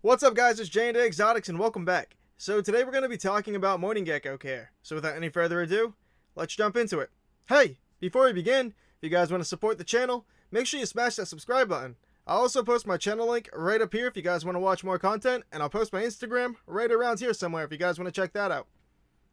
What's up guys, it's J&A Exotics and welcome back. So today we're going to be talking about Mourning Gecko care. So without any further ado, let's jump into it. Hey, before we begin, if you guys want to support the channel, make sure you smash that subscribe button. I'll also post my channel link right up here if you guys want to watch more content, and I'll post my Instagram right around here somewhere if you guys want to check that out.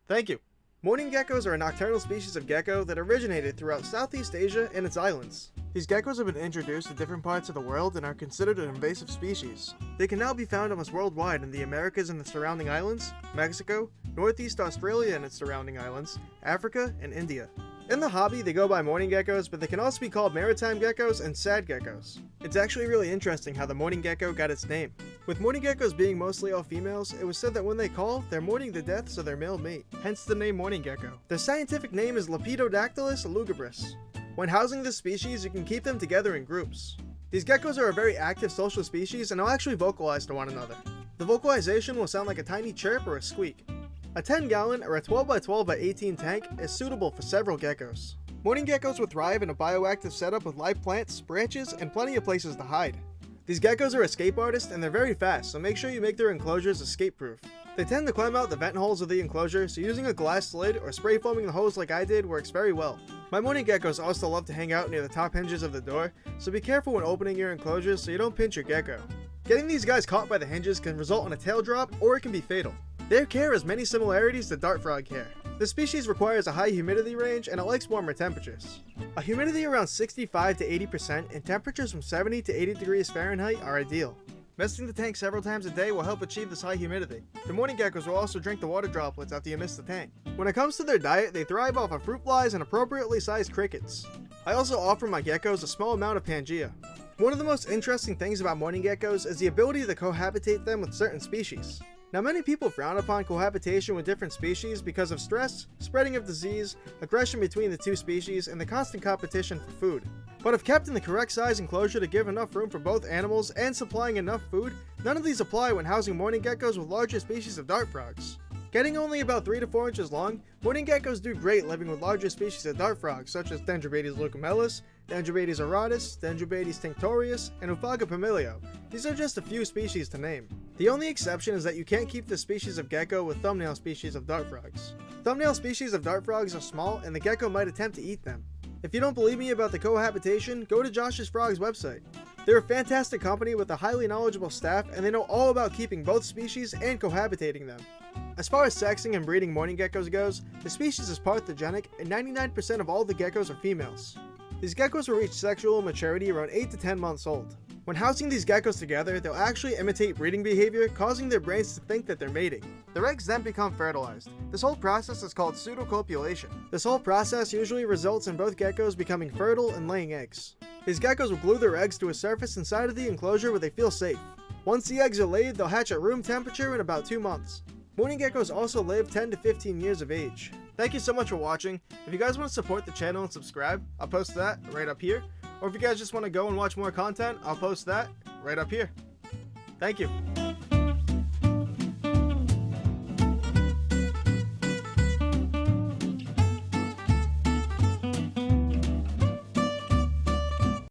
Thank you. Mourning geckos are a nocturnal species of gecko that originated throughout Southeast Asia and its islands. These geckos have been introduced to different parts of the world and are considered an invasive species. They can now be found almost worldwide in the Americas and the surrounding islands, Mexico, Northeast Australia and its surrounding islands, Africa, and India. In the hobby, they go by mourning geckos, but they can also be called maritime geckos and sad geckos. It's actually really interesting how the mourning gecko got its name. With mourning geckos being mostly all females, it was said that when they call, they're mourning the deaths of their male mate, hence the name mourning gecko. Their scientific name is Lepidodactylus lugubris. When housing this species, you can keep them together in groups. These geckos are a very active social species and will actually vocalize to one another. The vocalization will sound like a tiny chirp or a squeak. A 10-gallon or a 12x12x18 tank is suitable for several geckos. Mourning geckos will thrive in a bioactive setup with live plants, branches, and plenty of places to hide. These geckos are escape artists and they're very fast, so make sure you make their enclosures escape-proof. They tend to climb out the vent holes of the enclosure, so using a glass lid or spray foaming the hose like I did works very well. My mourning geckos also love to hang out near the top hinges of the door, so be careful when opening your enclosures so you don't pinch your gecko. Getting these guys caught by the hinges can result in a tail drop or it can be fatal. Their care has many similarities to dart frog hair. This species requires a high humidity range and it likes warmer temperatures. A humidity around 65 to 80% and temperatures from 70 to 80 degrees Fahrenheit are ideal. Misting the tank several times a day will help achieve this high humidity. The mourning geckos will also drink the water droplets after you mist the tank. When it comes to their diet, they thrive off of fruit flies and appropriately sized crickets. I also offer my geckos a small amount of Pangea. One of the most interesting things about mourning geckos is the ability to cohabitate them with certain species. Now many people frown upon cohabitation with different species because of stress, spreading of disease, aggression between the two species, and the constant competition for food. But if kept in the correct size enclosure to give enough room for both animals and supplying enough food, none of these apply when housing mourning geckos with larger species of dart frogs. Getting only about 3 to 4 inches long, mourning geckos do great living with larger species of dart frogs such as Dendrobates leucomelis, Dendrobates auratus, Dendrobates tinctorius, and Ufaga pumilio. These are just a few species to name. The only exception is that you can't keep this species of gecko with thumbnail species of dart frogs. Thumbnail species of dart frogs are small and the gecko might attempt to eat them. If you don't believe me about the cohabitation, go to Josh's Frogs website. They're a fantastic company with a highly knowledgeable staff and they know all about keeping both species and cohabitating them. As far as sexing and breeding mourning geckos goes, the species is parthogenic and 99% of all the geckos are females. These geckos will reach sexual maturity around 8 to 10 months old. When housing these geckos together, they'll actually imitate breeding behavior, causing their brains to think that they're mating. Their eggs then become fertilized. This whole process is called pseudocopulation. This whole process usually results in both geckos becoming fertile and laying eggs. These geckos will glue their eggs to a surface inside of the enclosure where they feel safe. Once the eggs are laid, they'll hatch at room temperature in about 2 months. Mourning geckos also live 10 to 15 years of age. Thank you so much for watching. If you guys want to support the channel and subscribe, I'll post that right up here. Or if you guys just want to go and watch more content, I'll post that right up here. Thank you.